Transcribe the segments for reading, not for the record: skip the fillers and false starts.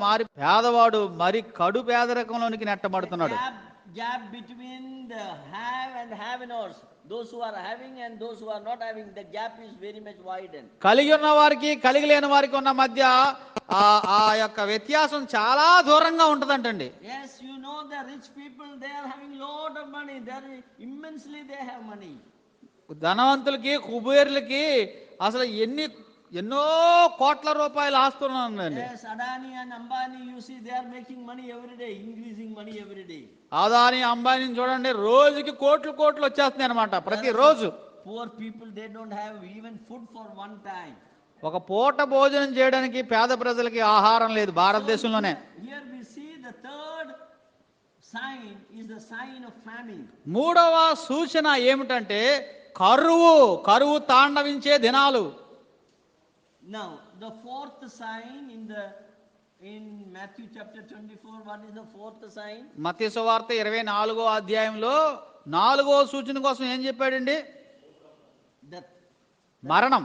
మారి పేదవాడు మరి కడు పేదరికంలోనికి నెట్టబడుతున్నాడు. Gap between the have and have-nots, those who are having and those who are not having, the gap is very much widened. కలిగి ఉన్న వారికి కలిగి లేని వారికి ఉన్న మధ్య ఆ యొక్క వ్యత్యాసం చాలా దూరంగా ఉంటదంటండి. Yes, you know the rich people, they are having lot of money, they are immensely, they have money. ధనవంతులకి కుబేరులకి అసలు ఎన్నో కోట్ల రూపాయలు ఆస్తున్నారండి. Yes, Adani and Ambani, you see, they are making money every day, increasing money every day. Adani Ambani చూడండి, రోజుకి కోట్లు వచ్చేస్తున్నాయి అన్నమాట ప్రతి రోజు. Poor people, they don't have even food for one time. ఒక పూట భోజనం చేయడానికి పేద ప్రజలకి ఆహారం లేదు భారతదేశంలోనే. Here we see the third sign is the sign of famine. మూడవ సూచన ఏమిటంటే కరువు తాండవించే దినాలు. Now the fourth sign in Matthew chapter 24, what is the fourth sign? మత్తయి సువార్త 24వ అధ్యాయంలో 4వ సూచన కోసం ఏం చెప్పాడండి? మరణం.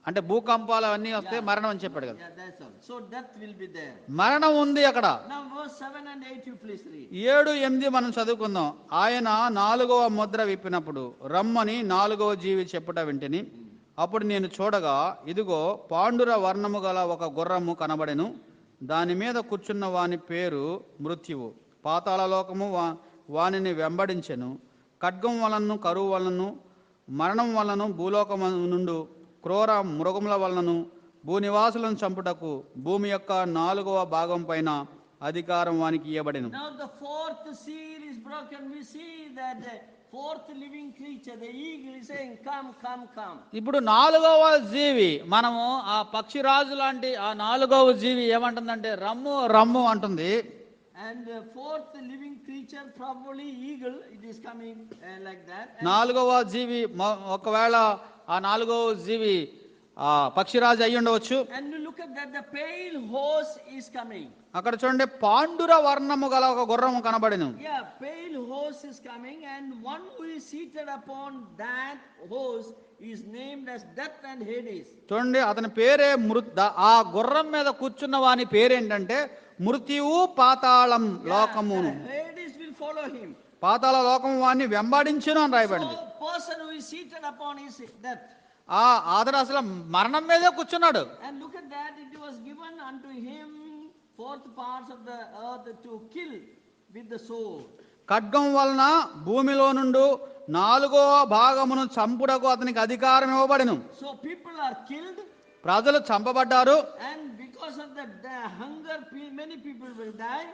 అంటే భూకంపాలు అన్నీ వస్తే మరణం అని చెప్పాడు కదా. So death will be there. మరణం ఉంది అక్కడ. Now verse 7 and 8 you please read. 7, 8 మనం చదువుకుందాం. ఆయన 4వ ముద్ర విప్పినప్పుడు రమ్మని 4వ జీవి చెప్పుట వింటిని. అప్పుడు నేను చూడగా ఇదిగో పాండుర వర్ణము గల ఒక గుర్రము కనబడెను. దాని మీద కూర్చున్న వాని పేరు మృత్యువు. పాతాళ లోకము వానిని వెంబడించెను. ఖడ్గం వలనను కరువు వలనను మరణం వలనను భూలోకము నుండు క్రూర మృగముల వలనను భూనివాసులను చంపుటకు భూమి యొక్క 4వ భాగం పైన అధికారం వానికి ఇవ్వబడెను. Now the fourth seal is broken. We see that the fourth living creature, the eagle, is saying come. ఇప్పుడు 4వ జీవి, మనము ఆ పక్షిరాజు లాంటి ఆ 4వ జీవి ఏమంటుందంటే రమ్ము అంటుంది. And the fourth living creature, probably eagle, it is coming like that. 4వ జీవి ఒకవేళ ఆ 4వ జీవి పక్షిరాజు అయి ఉండవచ్చు. And look at that, the pale horse is coming. అక్కడ చూడండి, పాండుర వర్ణము గల ఒక గుర్రము కనబడెను. Yeah, pale horse is coming, and one who is seated upon that horse is named as Death and Hades. చూడండి, అతని పేరే ఆ గుర్రం మీద కూర్చున్న వాని పేరేంటంటే మృత్యువు పాతాళం లోకము. Hades will follow him. పాతాళ లోకము వాన్ని వెంబడించును అని రాయబడింది. So person who is seated upon is death. అతడు అసలు మరణం మీదే కూర్చున్నాడు. And look at that, it was given unto him fourth parts of the earth to kill with the sword. ఖడ్గం వలన భూమిలో నుండి 4వ భాగమును చంపుటకు అతనికి అధికారం ఇవ్వబడెను. So people are killed, ప్రజలు చంపబడ్డారు. and because of the hunger many people will die.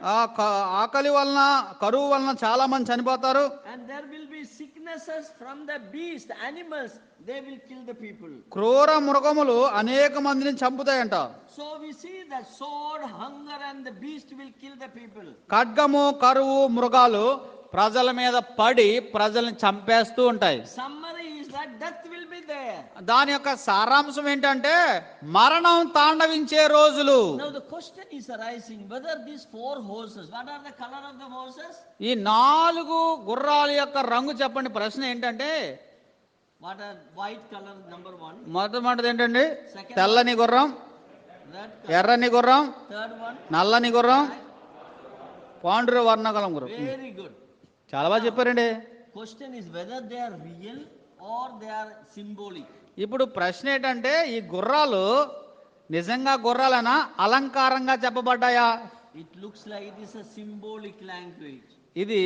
ఆకలి వలన కరువు వలన చాలా మంది చనిపోతారు. And there will be sicknesses from the beast, animals, they will kill the people. క్రూర మృగములు అనేక మందిని చంపుతాయంట. So we see that sword, hunger and the beast will kill the people. ఖడ్గము కరువు మృగాలు ప్రజల మీద పడి ప్రజల్ని చంపేస్తూ ఉంటాయి. Summary is that death will be there. దాని యొక్క సారాంశం ఏంటంటే మరణం తాండవించే రోజులు. Now the question is arising whether these 4 horses, what are the color of the horses? ఈ 4 గుర్రాల యొక్క రంగు చెప్పండి. ప్రశ్న ఏంటంటే what are white color number 1, మొట్టమొదటిది ఏంటండి? తెల్లని గుర్రం, red color, ఎర్రని గుర్రం, third one నల్లని గుర్రం, పాండుర వర్ణగలం గుర్రం. very good. చాలా బాగా చెప్పారండి. Question is whether they are real or they are symbolic. ఇప్పుడు ప్రశ్న ఏంటంటే ఈ గుర్రాలు నిజంగా గుర్రాలనా అలంకారంగా చెప్పబడ్డాయా? It looks like it is a symbolic language. ఇది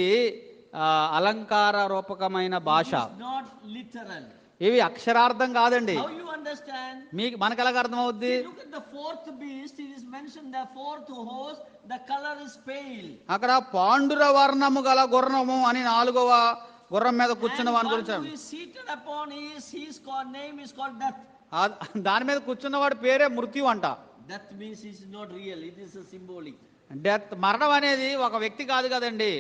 అలంకార రూపకమైన భాష. It is not literal. ఇవి అక్షరార్థం కాదండి. How you understand? మనకు ఎలాగ అర్థం అవుద్ది? Look at the fourth beast. It is mentioned the fourth horse. The color is pale. అక్కడ పాండుర వర్ణము గల గుర్రము అని 4వ గుర్రం మీద కూర్చున్న వాని గురించి. Who is seated upon his name is called Death. దాని మీద కూర్చున్నవాడి పేరే మృత్యు అంట. Death means it is not real. It is a symbolic. Death మరణం అనేది ఒక వ్యక్తి కాదు కదండి.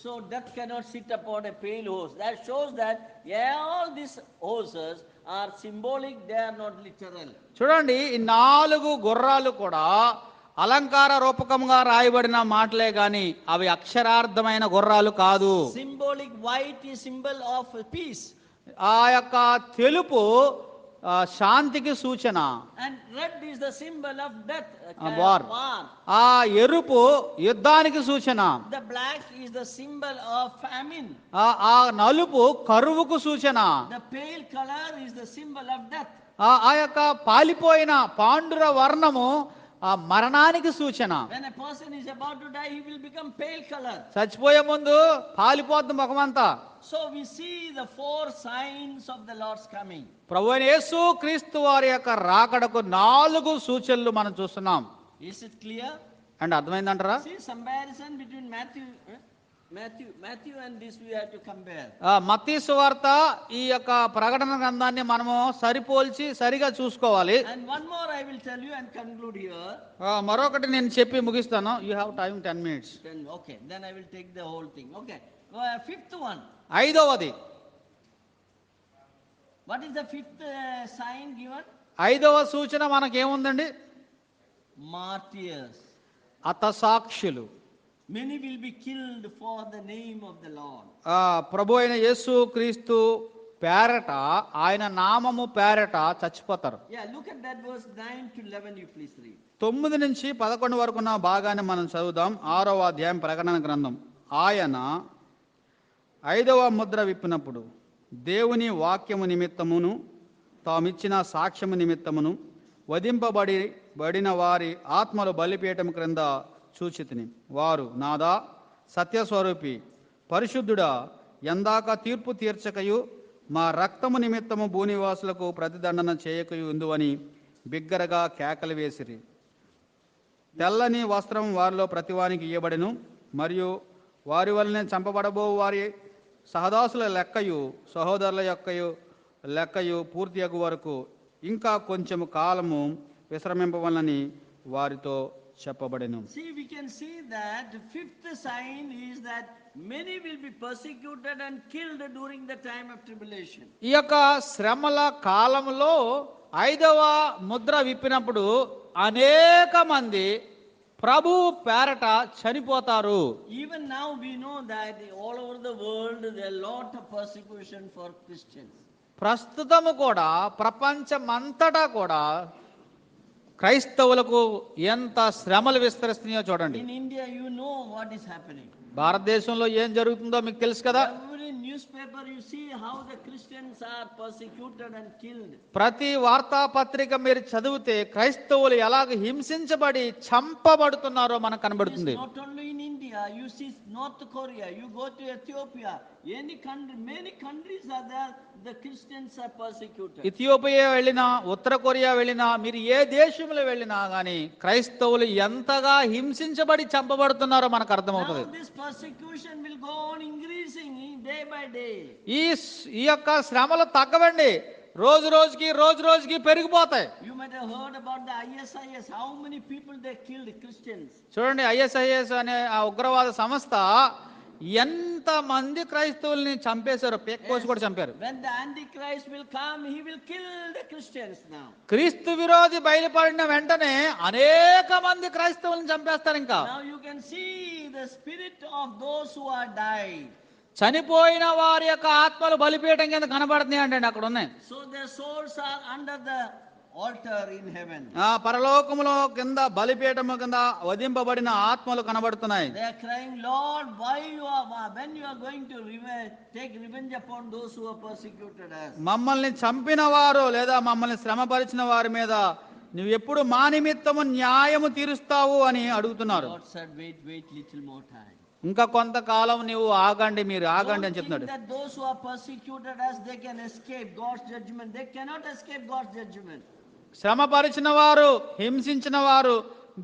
So death cannot sit upon a pale horse. That shows that all these horses are symbolic. They are not literal. చూడండి, ఈ 4 గుర్రాలు కూడా అలంకార రూపకంగా రాయబడిన మాటలే గాని అవి అక్షరార్థమైన గుర్రాలు కాదు. Symbolic white is symbol of peace. ఆ యొక్క తెలుపు శాంతికి సూచన. And red is the symbol of death. War. War. ఆ ఎరుపు యుద్ధానికి సూచన. The black is the symbol of famine. ఆ నలుపు కరువుకు సూచన. The pale color is the symbol of death. ఆ యొక్క పాలిపోయిన పాండుర వర్ణము ఆ మరణానికి సూచన. When a person is about to die, he will become pale color. చచ్చిపోయే ముందు పాలిపోతుంది ముఖమంతా. So we see the 4 signs of the Lord's coming. ప్రభువైన యేసు క్రీస్తు వారి యొక్క రాకడకు 4 సూచనలు మనం చూస్తున్నాం. Is it clear? అంటే అర్థమైందంటారా? See comparison between Matthew and this we have to compare. మత్తయి సువార్త ఈ యొక్క ప్రకటన గ్రంథాన్ని మనము సరిపోల్చి సరిగా చూసుకోవాలి. And one more I will tell you and conclude here. మరొకటి నేను చెప్పి ముగిస్తాను. You have time 10 minutes. Okay, then I will take the whole thing. Okay. Fifth one. ఐదవది. What is the fifth sign given? ఐదవ సూచన మనకేముందండి? Martyrs. హతసాక్షులు. Many will be killed for the name of the Lord. ప్రభు అయిన యేసు క్రీస్తు పేరట, ఆయన నామము పేరట చచ్చిపోతారు. Yeah, look at that verse 9 to 11 you please read. 9 నుంచి 11 వరకు ఉన్న భాగాన్ని మనం చదువుదాం. 6వ అధ్యాయం ప్రకటన గ్రంథం. ఆయన 5వ ముద్ర విప్పినప్పుడు దేవుని వాక్యము నిమిత్తమును తామిచ్చిన సాక్ష్యము నిమిత్తమును వధింపబడిన వారి ఆత్మలు బలిపీఠం క్రింద చూచితిని. వారు, నాదా సత్యస్వరూపి పరిశుద్ధుడా, ఎందాక తీర్పు తీర్చకయు మా రక్తము నిమిత్తము భూనివాసులకు ప్రతిదండన చేయకయు ఉందువని బిగ్గరగా కేకలు వేసిరి. తెల్లని వస్త్రం వారిలో ప్రతివానికి ఇయ్యబడెను, మరియు వారి వలనే చంపబడబో వారి సహదాసుల లెక్కయు సహోదరుల యొక్కయు లెక్కయు పూర్తియగు వరకు ఇంకా కొంచెము కాలము విశ్రమింపవలనని వారితో చెప్పబడెను. See, we can see that the fifth sign is that many will be persecuted and killed during the time of tribulation. ఈ యొక్క శ్రమల కాలంలో 5వ ముద్ర విప్పినప్పుడు అనేక మంది ప్రభు పేరట చనిపోతారు. Even now we know that all over the world there are lot of persecution for Christians. ప్రస్తుతము కూడా ప్రపంచమంతటా కూడా క్రైస్తవులకు ఎంత శ్రమలు విస్తరిస్తున్నాయో చూడండి. In India you know what is happening. భారతదేశంలో ఏం జరుగుతుందో మీకు తెలుసు కదా. Every newspaper you see how the Christians are persecuted and killed. ప్రతి వార్తాపత్రిక మీరు చదివితే క్రైస్తవులు ఎలాగ హింసించబడి చంపబడుతున్నారో మనకు కనబడుతుంది. Not only in India, you see North Korea, you go to Ethiopia, any country, many countries are there, the Christians are persecuted. Ethiopia వెళ్ళినా, ఉత్తర Korea వెళ్ళినా, మీరు ఏ దేశంలో వెళ్ళినా గానీ క్రైస్తవులు ఎంతగా హింసించబడి చంపబడుతున్నారో మనకు అర్థమవుతుంది. Now this persecution will go on increasing day by day. ఈ యొక్క శ్రమలు తగ్గవండి, రోజు రోజుకి పెరిగిపోతాయి. You might have heard about the ISIS, how many people they killed Christians. చూడండి, ISIS అనే ఆ ఉగ్రవాద సంస్థ ఎంత మంది క్రైస్తవుల్ని చంపేశారు, పేక్కోసి కూడా చంపారు. When the Antichrist will come, he will kill the Christians now. క్రీస్తు విరోధి బయలుపడిన వెంటనే అనేక మంది క్రైస్తవుల్ని చంపేస్తారు. ఇంకా Now you can see the spirit of those who are died. చనిపోయిన వారి యొక్క ఆత్మలు బలిపీఠం కింద కనబడుతున్నాయి అంటే అక్కడ ఉన్నాయి. So their souls are under the altar in heaven. పరలోకములో కింద బలిపీఠము కింద వధింపబడిన ఆత్మలు కనబడుతున్నాయి. They are crying, Lord, when you are going to take revenge upon those who have persecuted us. మమ్మల్ని చంపిన వారు లేదా మమ్మల్ని శ్రమపరిచిన వారి మీద నువ్వు ఎప్పుడు మా నిమిత్తము న్యాయము తీరుస్తావు అని అడుగుతున్నారు. God said, wait little more time. ఇంకా కొంతకాలం నీవు ఆగండి, మీరు ఆగండి అని చెప్తున్నాడు. That those who are persecuted us, they can escape God's judgment. They cannot escape God's judgment. శ్రమపరిచిన వారు, హింసించిన వారు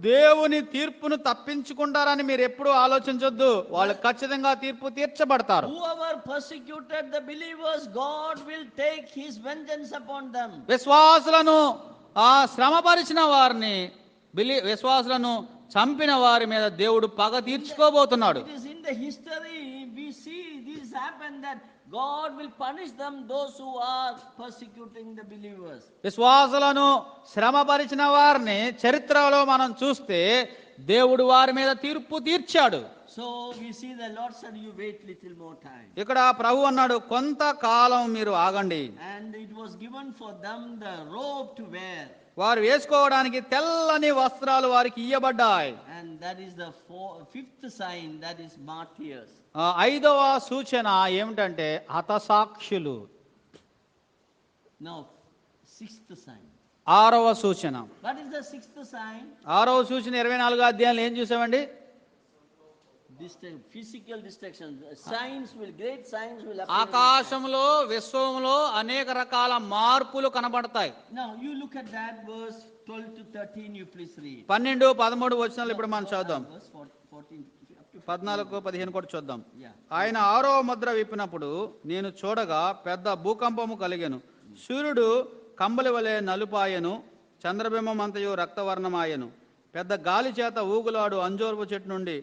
దేవుని తీర్పును తప్పించుకుంటారని మీరు ఎప్పుడు ఆలోచించొద్దు. వాళ్ళు ఖచ్చితంగా తీర్పు తీర్చబడతారు. Whoever persecuted the believers, God will take his vengeance upon them. విశ్వాసులను శ్రమపరిచిన వారిని, విశ్వాసులను చంపిన వారి మీద దేవుడు పగ తీర్చుకోబోతున్నాడు. It is in the history we see this happen that God will punish them, those who are persecuting the believers. విశ్వాసులను శ్రమపరిచిన వారిని చరిత్రలో మనం చూస్తే దేవుడు వారి మీద తీర్పు తీర్చాడు. So we see the Lord said, you wait little more time. ఇక్కడ ప్రభు అన్నాడు, కొంతకాలం మీరు ఆగండి. And it was given for them the robe to wear. వారు వేసుకోవడానికి తెల్లని వస్త్రాలు వారికి ఇయ్యబడ్డాయి. And that is the fifth sign, that is martyrs. ఐదవ సూచన ఏమిటంటే హతసాక్షులు. Now sixth sign. ఆరవ సూచన. What is the sixth sign? ఆరవ సూచన 24వ అధ్యాయంలో ఏం చూసామండి? Physical destruction. Great signs will appear. ఆకాశంలో విశ్వంలో అనేక రకాల మార్పులు కనబడతాయి. Now you look at that verse 12 to 13, you please read. 12, 13 వచనాలు ఇప్పుడు మనం చూద్దాం. 14, 15 కూడా చూద్దాం. Yeah. ఆయన ఆరో ముద్ర విప్పినప్పుడు నేను చూడగా పెద్ద భూకంపము కలిగెను. సూర్యుడు కంబలి వలె నలుపాయెను, చంద్రబింబం అంతయు రక్తవర్ణమాయెను. పెద్ద గాలి చేత ఊగులాడు అంజూరపు చెట్టు నుండి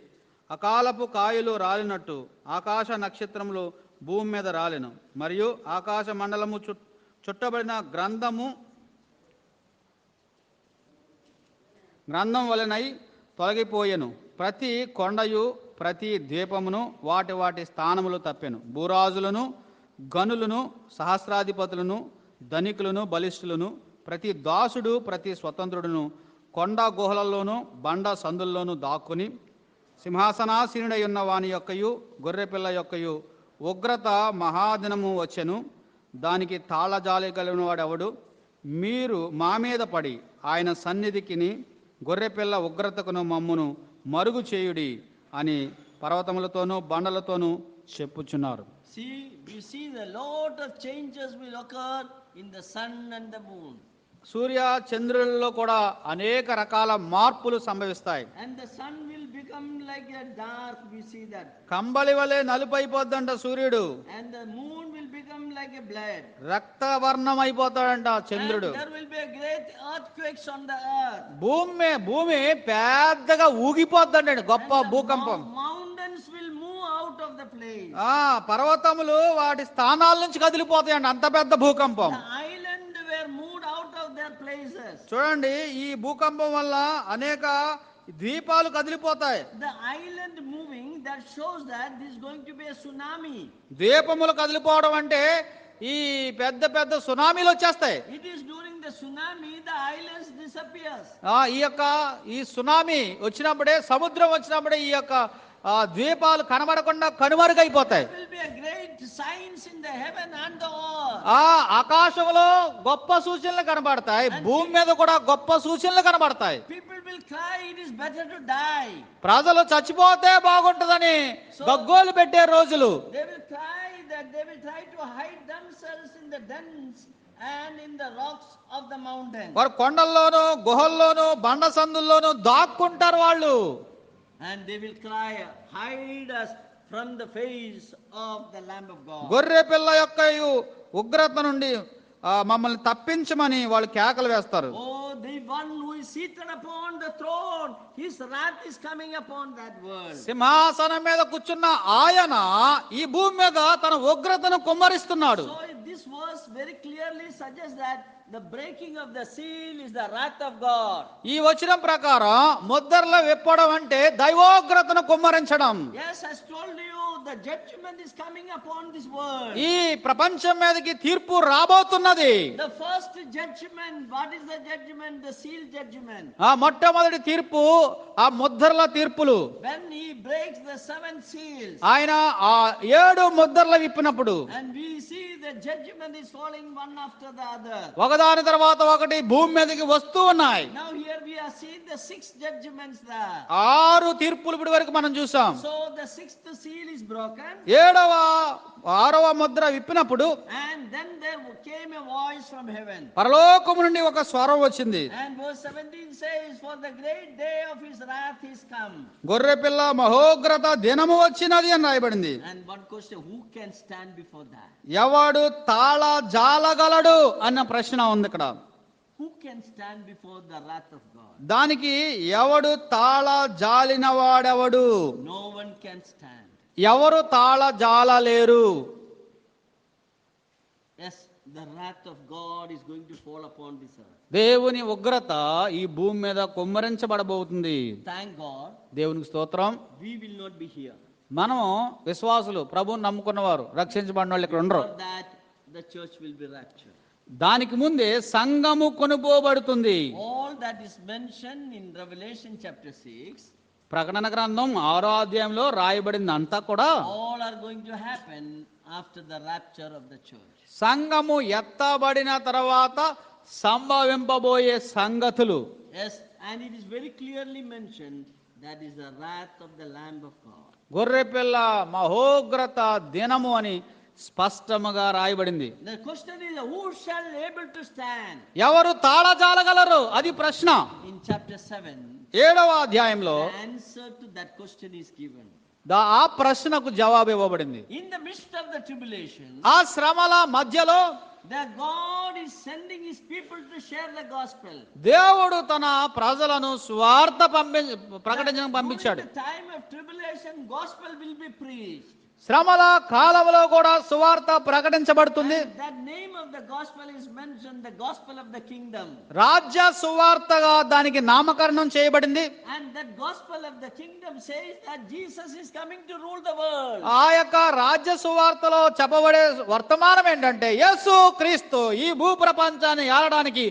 అకాలపు కాయలు రాలినట్టు ఆకాశ నక్షత్రములు భూమి మీద రాలెను. మరియు ఆకాశ మండలము చుట్టబడిన గ్రంథం వలెనై తొలగిపోయెను. ప్రతి కొండయు ప్రతి ద్వీపమును వాటి వాటి స్థానములు తప్పెను. భూరాజులను, గనులను, సహస్రాధిపతులను, ధనికులను, బలిష్ఠులను, ప్రతి దాసుడు, ప్రతి స్వతంత్రుడును కొండ గుహలలోను బండ సందుల్లోనూ దాక్కుని సింహాసనాసీనుడై ఉన్న వాని యొక్కయు గొర్రెపిల్ల యొక్కయు ఉగ్రత మహాదినము వచ్చెను. దానికి తాళజాలి కలిగిన వాడెవడు? మీరు మా మీద పడి ఆయన సన్నిధికిని గొర్రెపిల్ల ఉగ్రతకును మమ్మును మరుగు చేయుడి అని పర్వతములతోనూ బండలతోనూ చెప్పుచున్నారు. We see the lot of changes will occur in the sun and the moon. సూర్య చంద్రులలో కూడా అనేక రకాల మార్పులు సంభవిస్తాయి. And the sun will become like a dark, we see that. కంబలి వలె నలుపైపోద్దంట సూర్యుడు. And the moon will become like a blood. రక్తవర్ణం అయిపోతాడంట చంద్రుడు. And there will be a great earthquakes on the earth. భూమి పెద్దగా ఊగిపోద్దండి, గొప్ప భూకంపం. Mountains will move out of the place. పర్వతములు వాటి స్థానాల నుంచి కదిలిపోతాయండి, అంత పెద్ద భూకంపం. The island were moved out of their places. చూడండి, ఈ భూకంపం వల్ల అనేక ద్వీపాలు కదిలిపోతాయి. The island moving, that shows that this is going to be a tsunami. ద్వీపములు కదిలిపోవడం అంటే ఈ పెద్ద పెద్ద సునామీలు వచ్చేస్తాయి. It is during the tsunami the islands disappears. ఈ సునామీ వచ్చినప్పుడే, సముద్రం వచ్చినప్పుడే ఈ యొక్క ద్వీపాలు కనబడకుండా కనుమరుగైపోతాయి. There will be a great signs in the heaven and the earth. ఆకాశంలో గొప్ప సూచనలు కనబడతాయి, భూమి మీద కూడా గొప్ప సూచనలు కనబడతాయి. People will cry, it is better to die. ప్రజలు చచ్చిపోతే బాగుంటుందని గగ్గోలు పెట్టే రోజులు. They will cry that they will try to hide themselves in the dens and in the rocks of the mountain. వారు కొండల్లోనూ గుహల్లోనూ బండ సందుల్లోనూ దాక్కుంటారు వాళ్ళు. And they will cry, hide us from the face of the Lamb of God. గొర్రె పిల్ల యొక్క ఉగ్రత నుండి మమ్మల్ని తప్పించమని వాళ్ళు కేకలు వేస్తారు. Oh, the one who is seated upon the throne, his wrath is coming upon that world. సింహాసనం మీద కూర్చున్న ఆయన ఈ భూమి మీద తన ఉగ్రతను కుమ్మరిస్తున్నాడు. So this verse very clearly suggests that the breaking of the seal is the wrath of God. ఈ వచనం ప్రకారం ముద్రలు విప్పడం అంటే దైవోగ్రతను కుమ్మరించడం. Yes, as told you, the judgment is coming upon this world. ఈ ప్రపంచం మీదకి తీర్పు రాబోతున్నది. The first judgment, what is the judgment? The seal judgment. మొట్టమొదటి తీర్పు ఆ ముద్రల తీర్పులు. When he breaks the 7 seals. ఆయన ఆ 7 ముద్రలు విప్పినప్పుడు. And we see the judgment is falling one after the other. ఒకదాని తర్వాత ఒకటి భూమి మీదకి వస్తూ ఉన్నాయి. Now here we are seeing the 6 judgments there. 6 తీర్పులు ఇప్పటి వరకు మనం చూసాం. So the 6th seal is broken. 6వ Mudra విప్పినప్పుడు And then there came a voice from heaven. పరలోకము నుండి ఒక స్వరం వచ్చింది. And verse 17 says, for the great day of his wrath is come. గొర్రె పిల్ల మహోగ్రత దినము వచ్చినది అని రాయబడింది. And one question, who can stand before that? ఎవడు తాళ జాలగలడు అన్న ప్రశ్న ఉంది ఇక్కడ. Who can stand before the wrath of God? దానికి ఎవడు తాళ జాలిన వాడెవడు? No one can stand. ఎవరు తాళ జాలలేరు. Yes, the wrath of God is going to fall upon this earth. దేవుని ఉగ్రత ఈ భూమి మీద కుమ్మరించబడబోతుంది. Thank God. దేవునికి స్తోత్రం. We will not be here. మనం విశ్వాసులు, ప్రభువుని నమ్ముకున్నవారు, రక్షించబడిన వాళ్ళు ఇక్కడ ఉండరు. Before that, the church will be raptured. దానికి ముందే సంఘము కొనుపోబడుతుంది. All that is mentioned in Revelation chapter 6, ప్రకటన గ్రంథం 6వ అధ్యాయంలో రాయబడింది అంతా కూడా all are going to happen after the rapture of the church. సంఘము ఎత్తబడిన తర్వాత సంభవింపబోయే సంగతులు. Yes, and it is very clearly mentioned that is the wrath of the Lamb of God. గొర్రెపిల్ల మహోగ్రత దినము అని స్పష్టముగా రాయబడింది. The question is, who shall able to stand? ఎవరు తాళజాలగలరు? అది ప్రశ్న. In chapter 7, 7వ అధ్యాయంలో the answer to that question is given. ఆ ప్రశ్నకు జవాబు ఇవ్వబడింది. In the midst of the tribulation, ఆ శ్రమల మధ్యలో that God is sending his people to share the gospel. దేవుడు తన ప్రజలను స్వార్థ ప్రకటించడానికి పంపించాడు. During the time of tribulation, gospel will be preached. శ్రమల కాలంలో కూడా సువార్త ప్రకటించబడుతుంది. And that name of the gospel is mentioned, the gospel of the kingdom. రాజ్య సువార్తగా దానికి నామకరణం చేయబడింది. And that gospel of the kingdom says that Jesus is coming to rule the world. ఆ యొక్క రాజ్య సువార్తలో చెప్పబడే వర్తమానం ఏంటంటే యేసు క్రీస్తు ఈ భూ ప్రపంచాన్ని ఏలడానికి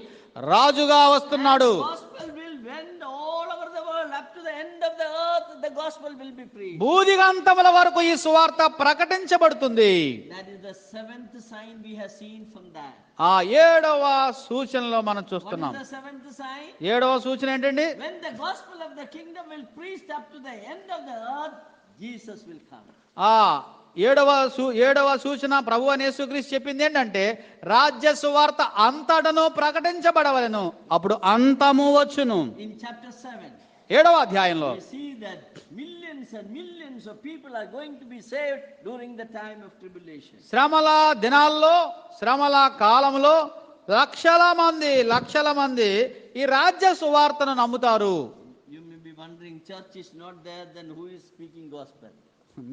రాజుగా వస్తున్నాడు. Gospel will wend all over the world up to the end of the earth. The gospel will be preached. భూదిగంతముల వరకు ఈ సువార్త ప్రకటించబడుతుంది. That is the seventh sign we have seen from that. ఆ 7వ సూచనలో మనం What చూస్తున్నాం. is the seventh sign? 7వ సూచన ఏంటండి? When the gospel of the kingdom will preach up to the end of the earth, Jesus will come. ఆ 7వ సూచన ప్రభు అయిన యేసుక్రీస్తు చెప్పింది ఏంటంటే రాజ్య సువార్త అంతటను ప్రకటించబడవలెను, అప్పుడు అంతము వచ్చును. In chapter 7, 7వ అధ్యాయంలో we see that millions and millions of people are going to be saved during the time of tribulation. శ్రమల దినాల్లో, శ్రమల కాలంలో లక్షల మంది ఈ రాజ్య సువార్తను నమ్ముతారు. You may be wondering, church is not there, then who is speaking gospel?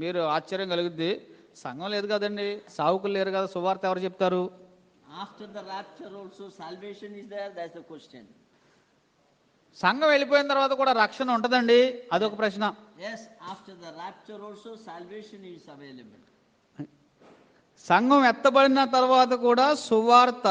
మీరు ఆశ్చర్యం కలుగుద్ది, సంఘం లేదు కదండి, సావుకులు లేరు కదా, సువార్త ఎవరు చెప్తారు? After the rapture also salvation is there, that's the question. సంఘం వెళ్ళిపోయిన తర్వాత కూడా రక్షణ ఉంటదండి, అదొక ప్రశ్న. Yes, after the rapture also salvation is available. సంఘం ఎత్తబడిన తర్వాత కూడా సువార్త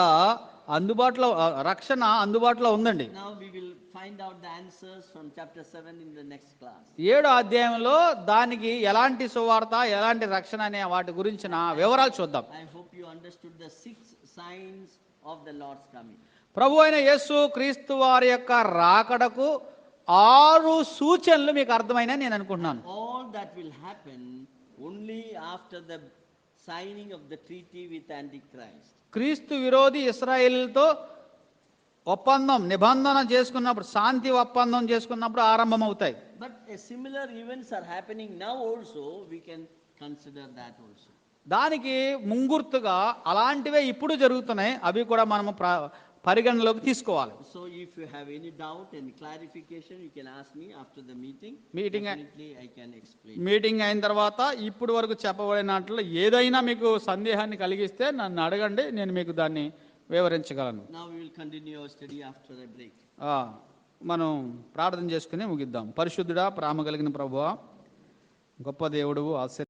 అందుబాటులో, రక్షణ అందుబాటులో ఉందండి. Now we will find out the answers from chapter 7 in the next class. 7వ అధ్యాయంలో దానికి ఎలాంటి సువార్త, ఎలాంటి రక్షణ అనే వాటి గురించిన వివరాలు చూద్దాం. I hope you understood the 6 signs of the Lord's coming. ప్రభు అయిన యేసు క్రీస్తు వారి యొక్క రాకడకు 6 సూచనలు మీకు అర్థమైనా నేను అనుకుంటున్నాను. All that will happen only after the signing of the treaty with Antichrist. క్రీస్తు విరోధి ఇశ్రాయేలుతో ఒప్పందం, నిబంధన చేసుకున్నప్పుడు, శాంతి ఒప్పందం చేసుకున్నప్పుడు ఆరంభమవుతాయి. But similar events are happening now also, we can consider that also. దానికి ముంగుర్తుగా అలాంటివే ఇప్పుడు జరుగుతున్నాయి, అవి కూడా మనము పరిగణలోకి తీసుకోవాలి. So if you have any doubt, any clarification, you can ask me after the meeting. Definitely I can explain. Meeting అయిన తర్వాత ఇప్పుడు వరకు చెప్పబడినట్లు ఏదైనా మీకు సందేహాన్ని కలిగిస్తే నన్ను అడగండి, నేను మీకు దాన్ని వివరించగలను. Now we will continue our study after a break. మనం ప్రార్థన చేసుకుని ముగిద్దాం. పరిశుద్ధుడా, ప్రేమ కలిగిన ప్రభువా, గొప్ప దేవుడు, ఆశ్చర్య